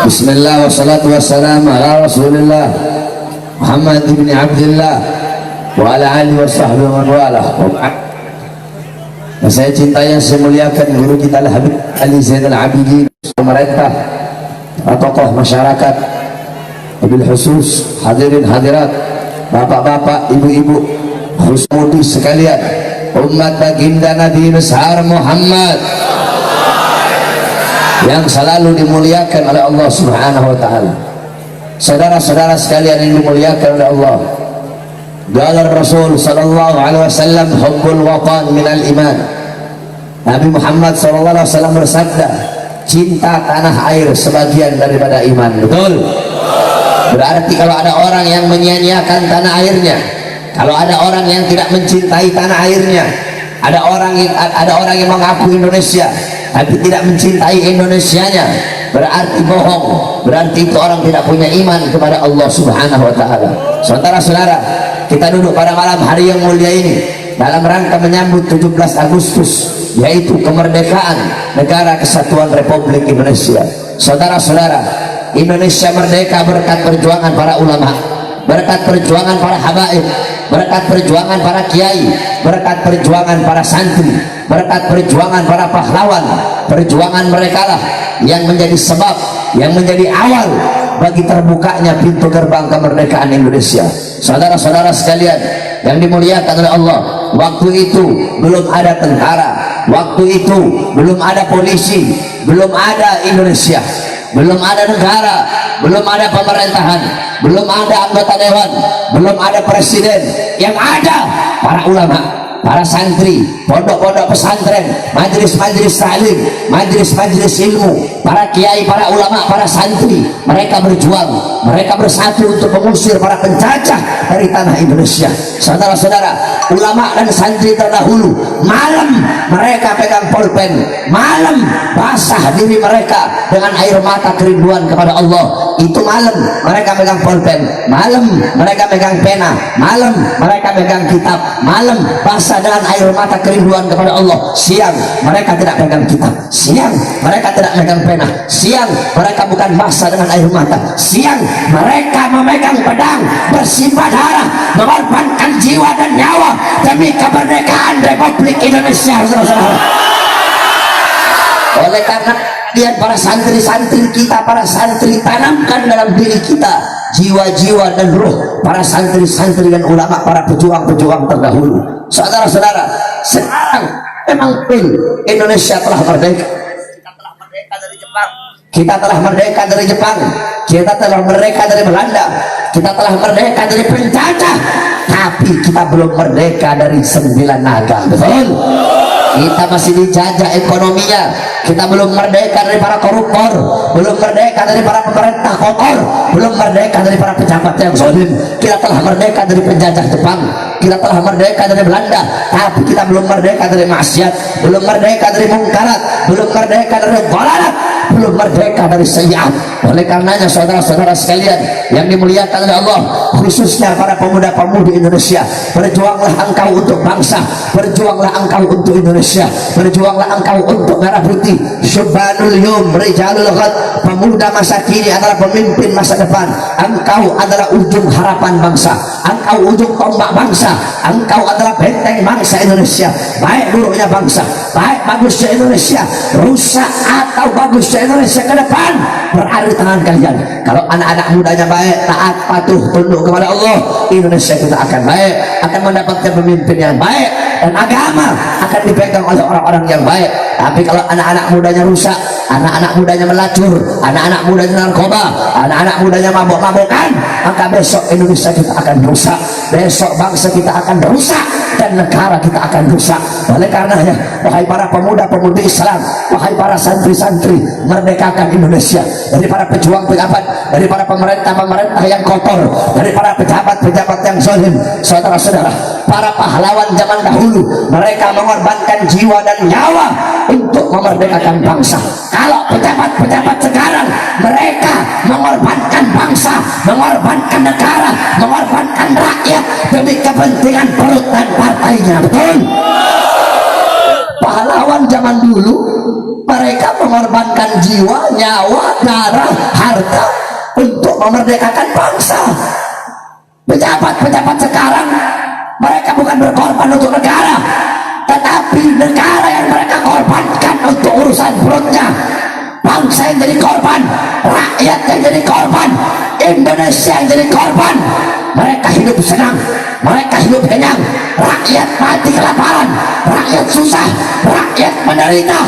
Bismillah wassalatu wassalamu ala Rasulillah Muhammad ibn Abdullah wa ala alihi wa sahbihi wa man walah. Saya cintai yang saya muliakan guru kita Al-Habib Ali Zainal Abidin, pemerintah, tokoh masyarakat, wabil khusus hadirin hadirat, bapak-bapak, ibu-ibu, khusus sekalian, umat baginda Nabi besar Muhammad yang selalu dimuliakan oleh Allah Subhanahu wa taala. Saudara-saudara sekalian yang dimuliakan oleh Allah, qala Rasul sallallahu alaihi wasallam, hubbul watan minal iman. Nabi Muhammad sallallahu alaihi wasallam bersabda, cinta tanah air sebagian daripada iman. Betul? Berarti kalau ada orang yang menyia-nyiakan tanah airnya, kalau ada orang yang tidak mencintai tanah airnya, ada orang yang mengaku Indonesia tapi tidak mencintai Indonesianya, berarti bohong, berarti itu orang tidak punya iman kepada Allah Subhanahu wa taala. Saudara-saudara, kita duduk pada malam hari yang mulia ini dalam rangka menyambut 17 Agustus, yaitu kemerdekaan Negara Kesatuan Republik Indonesia. Saudara-saudara, Indonesia merdeka berkat perjuangan para ulama, berkat perjuangan para habaib, berkat perjuangan para kiai, berkat perjuangan para santri, berkat perjuangan para pahlawan. Perjuangan mereka lah yang menjadi sebab, yang menjadi awal bagi terbukanya pintu gerbang kemerdekaan Indonesia. Saudara-saudara sekalian yang dimuliakan oleh Allah, waktu itu belum ada tentara, waktu itu belum ada polisi, belum ada Indonesia, belum ada negara, belum ada pemerintahan, belum ada anggota dewan, belum ada presiden. Yang ada para ulama, para santri, pondok-pondok pesantren, majelis-majelis taklim, majelis-majelis ilmu, para kiai, para ulama, para santri. Mereka berjuang, mereka bersatu untuk mengusir para penjajah dari tanah Indonesia. Saudara-saudara, ulama dan santri terdahulu, malam mereka pegang pulpen, malam basah diri mereka dengan air mata kerinduan kepada Allah. Itu malam mereka pegang pulpen, malam mereka pegang pena, malam mereka pegang kitab, malam basah dengan air mata kerinduan kepada Allah. Siang mereka tidak pegang kitab, siang mereka tidak pegang pena, siang mereka bukan basah dengan air mata, siang mereka memegang pedang, bersimbah darah, mengorbankan jiwa dan nyawa demi kemerdekaan Republik Indonesia. Oleh karena lihat para santri-santri kita, para santri, tanamkan dalam diri kita jiwa-jiwa dan roh para santri-santri dan ulama, para pejuang-pejuang terdahulu. Saudara-saudara, sekarang memang Indonesia telah merdeka. Kita telah merdeka dari Jepang, kita telah merdeka dari Jepang, kita telah merdeka dari Belanda, kita telah merdeka dari penjajah, tapi kita belum merdeka dari 9 naga. Betul? Kita masih dijajah ekonominya, kita belum merdeka dari para koruptor, belum merdeka dari para pemerintah kotor, belum merdeka dari para pejabat yang zalim. Kita telah merdeka dari penjajah Jepang, kita telah merdeka dari Belanda, tapi kita belum merdeka dari maksiat, belum merdeka dari mungkarat, belum merdeka dari dhalalat, belum merdeka dari sayyi'at. Oleh karenanya saudara-saudara sekalian yang dimuliakan oleh Allah, khususnya para pemuda-pemudi Indonesia, berjuanglah engkau untuk bangsa, berjuanglah engkau untuk Indonesia, berjuanglah engkau untuk merah putih. Syubbanul yum rijalul ghad, pemuda masa kini adalah pemimpin masa depan. Engkau adalah ujung harapan bangsa, engkau ujung tombak bangsa, engkau adalah benteng bangsa Indonesia. Baik buruknya bangsa, baik bagusnya Indonesia, rusak atau bagusnya Indonesia ke depan, berada di tangan kalian. Kalau anak-anak mudanya baik, taat, patuh, tunduk kepada Allah, Indonesia kita akan baik, akan mendapatkan pemimpin yang baik, dan agama akan dipegang oleh orang-orang yang baik. Tapi kalau anak-anak mudanya rusak, anak-anak mudanya melacur, anak-anak mudanya narkoba, anak-anak mudanya mabok-mabokan, maka besok Indonesia kita akan rusak, besok bangsa kita akan rusak, dan negara kita akan rusak. Oleh karenanya, wahai para pemuda-pemudi Islam, wahai para santri-santri, merdekakan Indonesia dari para pejuang-pejabat, dari para pemerintah-pemerintah yang kotor, dari para pejabat-pejabat yang zalim. Saudara-saudara, para pahlawan zaman dahulu, mereka mengorbankan jiwa dan nyawa untuk memerdekakan bangsa. Kalau pejabat-pejabat sekarang, mereka mengorbankan bangsa, mengorbankan negara, mengorbankan rakyat demi kepentingan perut dan partainya. Betul? Pahlawan zaman dulu, mereka mereka mengorbankan jiwa, nyawa, darah, harta untuk memerdekakan bangsa. Pejabat-pejabat sekarang mereka bukan berkorban untuk negara, tetapi negara yang mereka korbankan untuk urusan perutnya. Bangsa yang jadi korban, rakyat yang jadi korban, Indonesia yang jadi korban. Mereka hidup senang, mereka hidup kenyang, rakyat mati kelaparan, rakyat susah, rakyat menderita.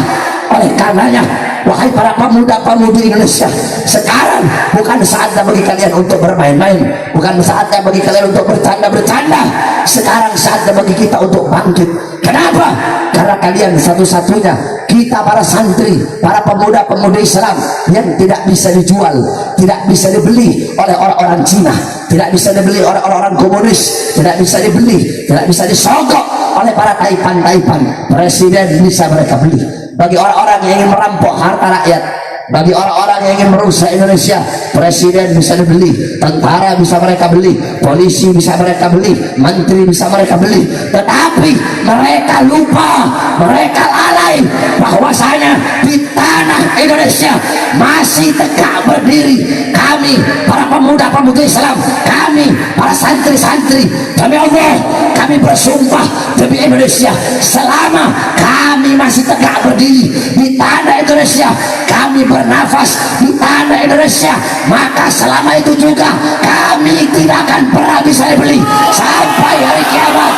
Oleh karenanya, wahai para pemuda-pemudi Indonesia, sekarang bukan saatnya bagi kalian untuk bermain-main, bukan saatnya bagi kalian untuk bercanda-bercanda. Sekarang saatnya bagi kita untuk bangkit. Kenapa? Karena kalian satu-satunya, kita para santri, para pemuda-pemudi Islam yang tidak bisa dijual, tidak bisa dibeli oleh orang-orang Cina, tidak bisa dibeli oleh orang-orang komunis, tidak bisa dibeli, tidak bisa disogok oleh para taipan-taipan. Presiden bisa mereka beli. Bagi orang-orang yang ingin merampok harta rakyat, bagi orang-orang yang ingin merusak Indonesia, presiden bisa dibeli, tentara bisa mereka beli, polisi bisa mereka beli, menteri bisa mereka beli. Tetapi mereka lupa, mereka lalai bahwasanya di tanah Indonesia masih tegak berdiri kami para pemuda-pemudi Islam, kami para santri-santri. Demi Allah, kami bersumpah demi Indonesia, selama kami masih tegak berdiri di tanah Indonesia, kami bernafas di tanah Indonesia, maka selama itu juga kami tidak akan pernah bisa dibeli sampai hari kiamat.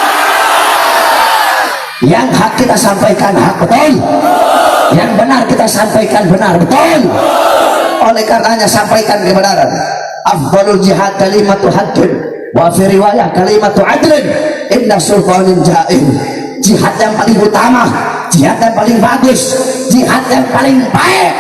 Yang hak kita sampaikan hak, betul. Yang benar kita sampaikan benar, betul. Oleh karenanya sampaikan kebenaran. Afdalul jihad kalimatu haqqin wa fi riwayah kalimatu adlin inna sultanin ja'in. Jihad yang paling utama, jihad yang paling bagus, jihad yang paling baik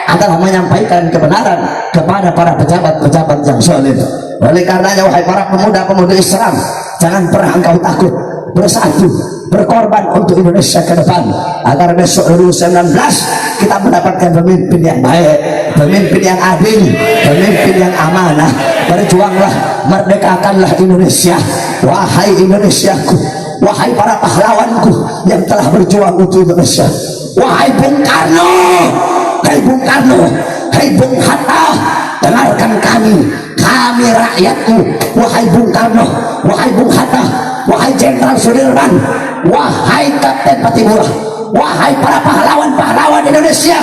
adalah menyampaikan kebenaran kepada para pejabat-pejabat yang zalim. Oleh karenanya wahai para pemuda-pemudi Islam, jangan pernah engkau takut, bersatu, berkorban untuk Indonesia ke depan, agar besok 2019 kita mendapatkan pemimpin yang baik, pemimpin yang adil, pemimpin yang amanah. Berjuanglah, merdekakanlah Indonesia. Wahai Indonesiaku, wahai para pahlawanku yang telah berjuang untuk Indonesia, wahai Bung Karno, hai Bung Karno, hai Bung Hatta, dengarkan kami rakyatmu. Wahai Bung Karno, wahai Bung Hatta, wahai Jenderal Sudirman, wahai Kapten Pattimura, wahai para pahlawan-pahlawan Indonesia,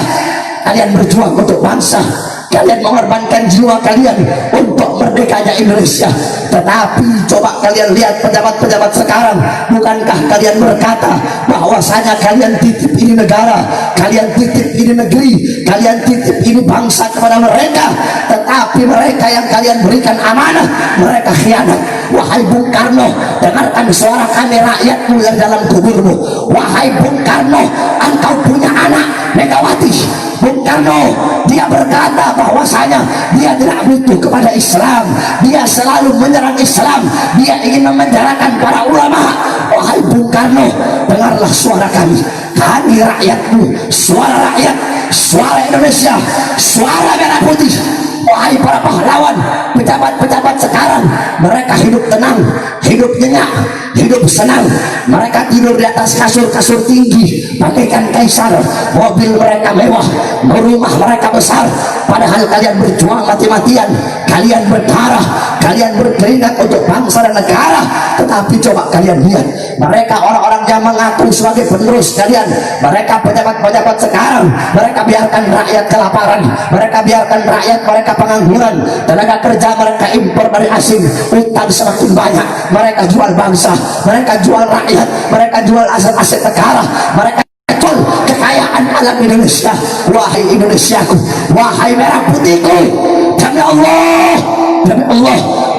kalian berjuang untuk bangsa, kalian mengorbankan jiwa kalian untuk merdekanya Indonesia. Tetapi coba kalian lihat pejabat-pejabat sekarang, bukankah kalian berkata bahwasanya kalian titip ini negara, kalian titip ini negeri, kalian titip ini bangsa kepada mereka, tetapi mereka yang kalian berikan amanah, mereka khianat. Wahai Bung Karno, dengarkan suara kami rakyatmu yang dalam kuburmu. Wahai Bung Karno, engkau punya anak Megawati. Bung Karno, dia berkata bahwasanya dia tidak butuh kepada Islam, dia selalu menyerang Islam, dia ingin memenjarakan para ulama. Wahai Bung Karno, dengarlah suara kami rakyatmu, suara rakyat, suara Indonesia, suara merah putih. Wahai para pahlawan, pejabat-pejabat sekarang, mereka hidup tenang, hidup nyenyak, hidup senang. Mereka tidur di atas kasur-kasur tinggi bagaikan kaisar, mobil mereka mewah, rumah mereka besar. Padahal kalian berjuang mati-matian, kalian berdarah, kalian berkeringat untuk bangsa dan negara. Tetapi coba kalian lihat, mereka orang-orang yang mengaku sebagai penerus kalian, mereka pejabat-pejabat sekarang, mereka biarkan rakyat kelaparan, mereka biarkan rakyat mereka pengangguran, tenaga kerja mereka impor dari asing, utang semakin banyak, mereka jual bangsa, mereka jual rakyat, mereka jual aset-aset negara, mereka jual kekayaan alam Indonesia. Wahai Indonesiaku, wahai merah putihku, demi Allah,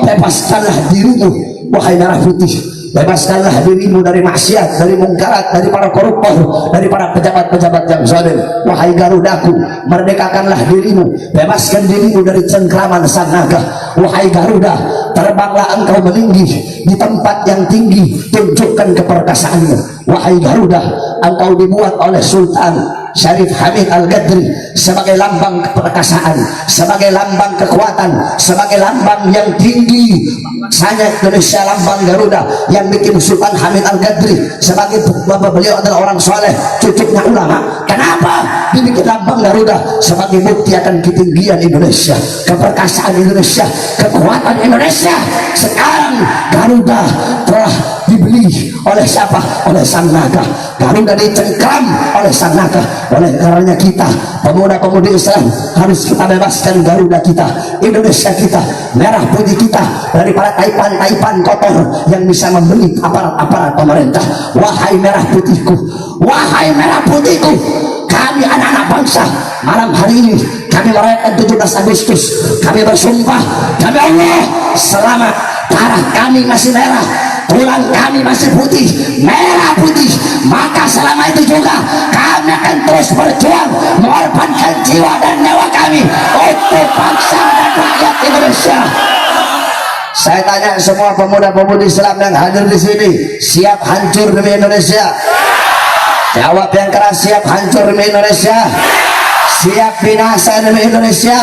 bebaskanlah dirimu. Wahai merah putih, bebaskanlah dirimu dari maksiat, dari mungkarat, dari para koruptor, dari para pejabat-pejabat yang zalim. Wahai Garudaku, merdekakanlah dirimu, bebaskan dirimu dari cengkraman sang naga. Wahai Garuda, terbanglah engkau meninggi di tempat yang tinggi, tunjukkan keperkasaanmu. Wahai Garuda, engkau dibuat oleh Sultan Syarif Hamid Al-Ghadri sebagai lambang keperkasaan, sebagai lambang kekuatan, sebagai lambang yang tinggi. Saya Indonesia lambang Garuda yang bikin Sultan Hamid Al-Ghadri sebagai bapak beliau adalah orang soleh, cucunya ulama. Kenapa dibikin lambang Garuda? Sebagai bukti akan ketinggian Indonesia, keperkasaan Indonesia, kekuatan Indonesia. Sekarang Garuda telah dibeli oleh siapa? Oleh sang naga. Garuda dicengkram oleh sang naga. Oleh karenanya kita pemuda-pemudi Islam harus kita bebaskan Garuda kita, Indonesia kita, merah putih kita dari para taipan-taipan kotor yang bisa membeli aparat-aparat pemerintah. Wahai merah putihku, wahai merah putihku, kami anak-anak bangsa malam hari ini kami merayakan 17 Agustus, kami bersumpah demi Allah, selama darah kami masih merah, tulang kami masih putih, merah putih, maka selama itu juga kami akan terus berjuang mengorbankan jiwa dan nyawa kami untuk bangsa dan rakyat Indonesia. Saya tanya semua pemuda-pemudi Islam yang hadir di sini, siap hancur demi Indonesia? Jawab yang keras, siap hancur demi Indonesia? Siap binasa demi Indonesia?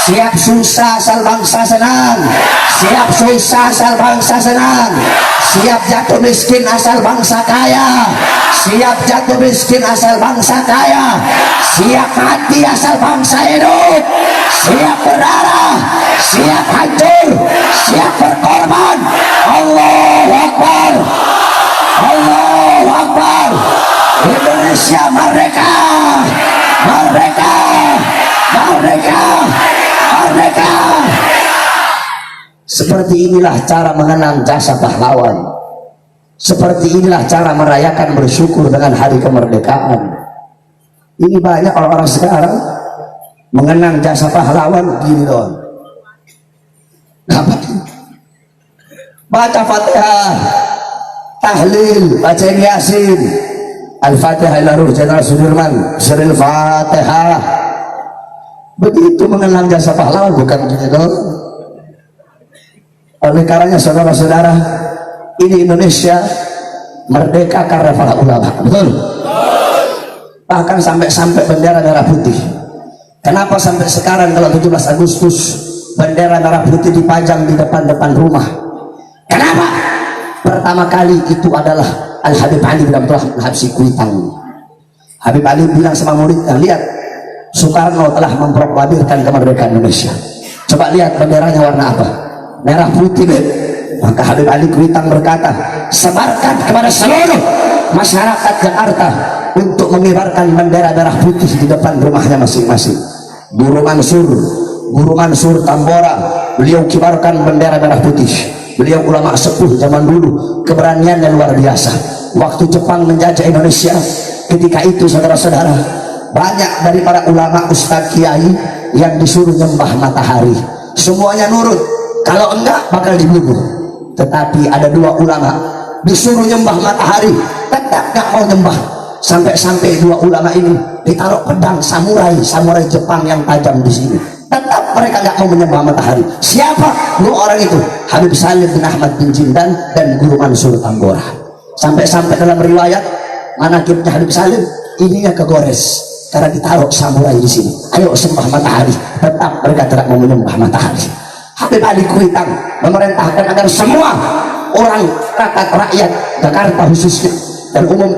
Siap susah asal bangsa senang? Siap susah asal bangsa senang? Siap jatuh miskin asal bangsa kaya? Siap jatuh miskin asal bangsa kaya? Siap mati asal bangsa hidup? Siap berdarah? Siap hancur? Siap berkorban? Allahu Akbar! Allahu Akbar! Indonesia merdeka! Merdeka! Merdeka! Merdeka! Seperti inilah cara mengenang jasa pahlawan. Seperti inilah cara merayakan bersyukur dengan hari kemerdekaan. Ini banyak orang-orang sekarang mengenang jasa pahlawan gini doang. Baca Fatihah, tahlil, baca Yasin, Al-Fatihah ila ruh Jenderal Sudirman, Siril Fatihah. Begitu mengenang jasa pahlawan, bukan gini doang. Oleh karenanya saudara-saudara, ini Indonesia merdeka karena para ulama, betul? Bahkan sampai bendera merah putih. Kenapa sampai sekarang kalau 17 Agustus bendera merah putih dipajang di depan rumah? Kenapa? Pertama kali itu adalah Al-Habib Ali bin Abdullah Habsyi Kuitang. Habib Ali bilang sama muridnya, lihat, Soekarno telah memproklamirkan kemerdekaan Indonesia. Coba lihat benderanya warna apa? Merah putih. Maka Habib Ali Kuitang berkata, sebarkan kepada seluruh masyarakat Jakarta untuk mengibarkan bendera merah putih di depan rumahnya masing-masing. Guru Mansur Tambora, beliau kibarkan bendera merah putih. Beliau ulama sepuh zaman dulu, keberaniannya luar biasa. Waktu Jepang menjajah Indonesia, ketika itu saudara-saudara, banyak dari para ulama ustadz kiai yang disuruh nyembah matahari. Semuanya nurut, kalau enggak bakal dibunuh. Tetapi ada 2 ulama disuruh nyembah matahari, tetap gak mau nyembah. Sampai-sampai 2 ulama ini ditaruh pedang samurai Jepang yang tajam di sini. Tetap mereka gak mau menyembah matahari. Siapa 2 orang itu? Habib Salim bin Ahmad bin Jindan dan Guru Mansur Tambora. Sampai-sampai dalam riwayat manaqibnya Habib Salim, ininya kegores karena ditaruh samurai di sini. Ayo sembah matahari. Tetap mereka tidak mau menyembah matahari. Habib Ali Kuitang memerintahkan agar semua orang rakyat Jakarta khususnya dan umum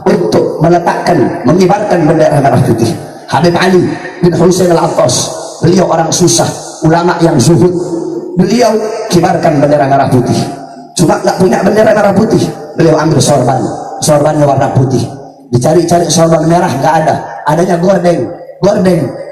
untuk mengibarkan bendera merah putih. Habib Ali bin Husain Al-Attas, beliau orang susah, ulama yang zuhud, beliau kibarkan bendera merah putih. Cuma nggak punya bendera merah putih, beliau ambil sorbannya warna putih. Dicari-cari sorban merah nggak ada, adanya gordeng,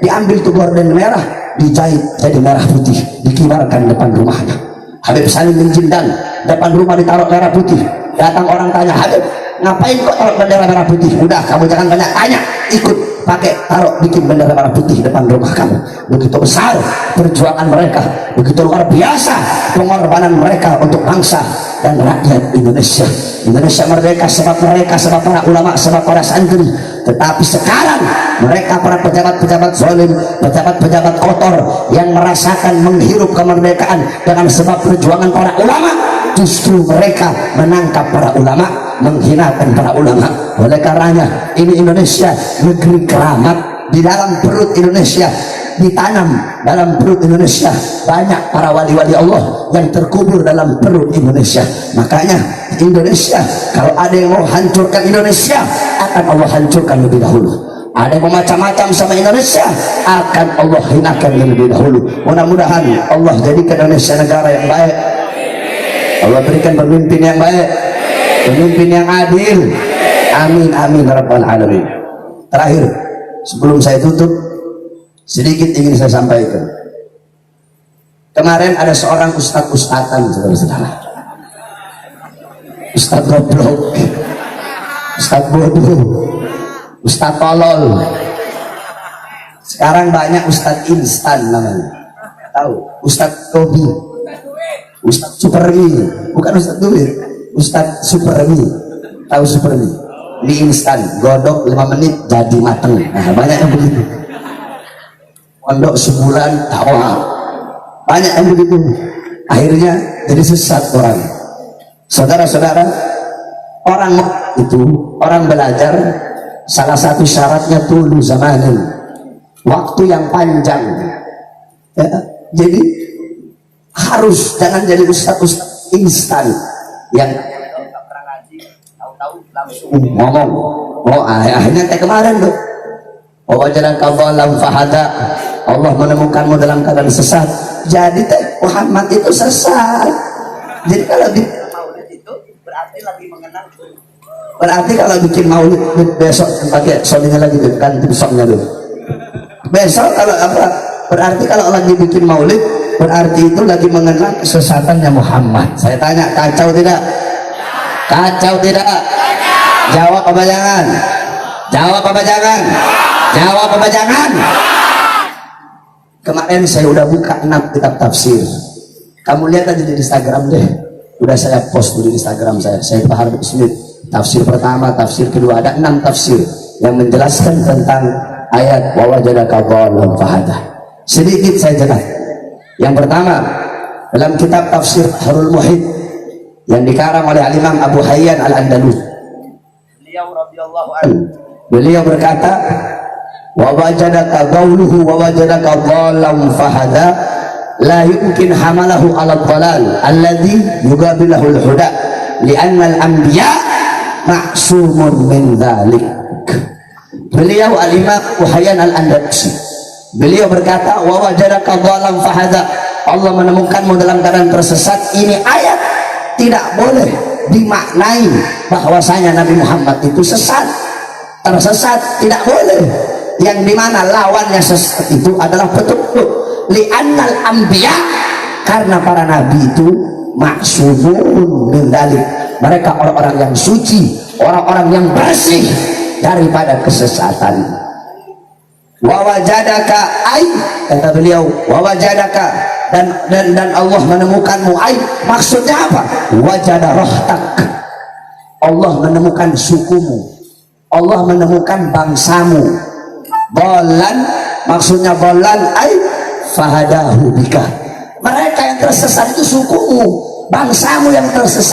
diambil tuh gorden merah, dijahit jadi merah putih, dikibarkan depan rumahnya. Habib Salim bin Jindan, depan rumah ditaruh merah putih. Datang orang tanya, Habib, ngapain kok taruh bendera merah putih? Udah, kamu jangan banyak tanya, ikut pakai taruh bikin bendera merah putih depan rumah kamu. Begitu besar perjuangan mereka, begitu luar biasa pengorbanan mereka untuk bangsa dan rakyat Indonesia. Indonesia merdeka sebab mereka, sebab para ulama, sebab para santri. Tetapi sekarang mereka para pejabat-pejabat zalim, pejabat-pejabat kotor yang merasakan menghirup kemerdekaan dengan sebab perjuangan para ulama, justru mereka menangkap para ulama, menghinakan para ulama. Oleh karenanya ini Indonesia negeri keramat. Di dalam perut Indonesia, ditanam dalam perut Indonesia banyak para wali-wali Allah yang terkubur dalam perut Indonesia. Makanya Indonesia, kalau ada yang mau hancurkan Indonesia, akan Allah hancurkan lebih dahulu. Ada yang mau macam-macam sama Indonesia, akan Allah hinakan lebih dahulu. Mudah-mudahan Allah jadikan Indonesia negara yang baik. Allah berikan pemimpin yang baik, pemimpin yang adil. Amin amin rabbal alamin. Terakhir, sebelum saya tutup, sedikit ingin saya sampaikan. Kemarin ada seorang ustadz-ustadzan, saudara-saudara, ustadz goblok, ustadz bodoh, ustadz tolol. Sekarang banyak ustadz instan namanya. Tahu? Ustadz Tobi, ustadz Supermi, bukan ustadz duit, ustadz Supermi. Tahu Supermi? Mie instan, godok 5 menit jadi mateng. Nah, banyak yang begitu. Pondok sebulan dakwah, banyak yang begitu. Akhirnya jadi sesat orang. Saudara-saudara, orang itu, orang belajar, salah satu syaratnya tulu zamanin, waktu yang panjang. Ya, jadi harus jangan jadi ustaz-ustaz instan yang ngomong. Oh, akhirnya kayak kemarin tuh, wajadan kawalam fahada, Allah menemukanmu dalam keadaan sesat. Jadi Muhammad itu sesat. Jadi kalau di maulid itu berarti lagi mengenang. Berarti kalau bikin maulid besok pakai soalnya lagi kan timsoknya dulu. Besok kalau apa? Berarti kalau lagi bikin maulid berarti itu lagi mengenang kesesatannya Muhammad. Saya tanya, kacau tidak? Kacau tidak? Jawab apa jangan? Jawab apa jangan? Jawab apa jangan? Kemarin saya udah buka 6 kitab tafsir. Kamu lihat aja di Instagram deh. Udah saya post di Instagram saya. Saya Bahar Smith. Tafsir pertama, tafsir kedua, ada 6 tafsir yang menjelaskan tentang ayat wa wajadaka dhallan fahada. Sedikit saya jelas. Yang pertama, dalam kitab tafsir Harul Muhit yang dikarang oleh Imam Abu Hayyan Al-Andalus. Beliau berkata, wa wajadaka qawluhu wa wajadaka dhallan fahada la yumkin hamalahu ala dhalal alladhi yugabilahu al-huda li'anna al-anbiya ma'sumun min dhalik. Beliau Al-Imam Abu Hayyan Al-Andalusi, beliau berkata, wa wajadaka dhallan fahada, Allah menemukanmu dalam keadaan tersesat. Ini ayat tidak boleh dimaknai bahwasanya Nabi Muhammad itu sesat, tersesat, tidak boleh. Yang dimana lawannya sesat itu adalah petunjuk. Li'annal anbiya, karena para nabi itu ma'sumun min dzalik, mereka orang-orang yang suci, orang-orang yang bersih daripada kesesatan. Wa wajadaka ay, kata beliau, wa wajadaka, dan Allah menemukanmu ay, maksudnya apa? Wajada rohtak, Allah menemukan sukumu, Allah menemukan bangsamu. Bolan, maksudnya bolan ay fahadahu bika, mereka yang tersesat itu sukumu, bangsamu yang tersesat.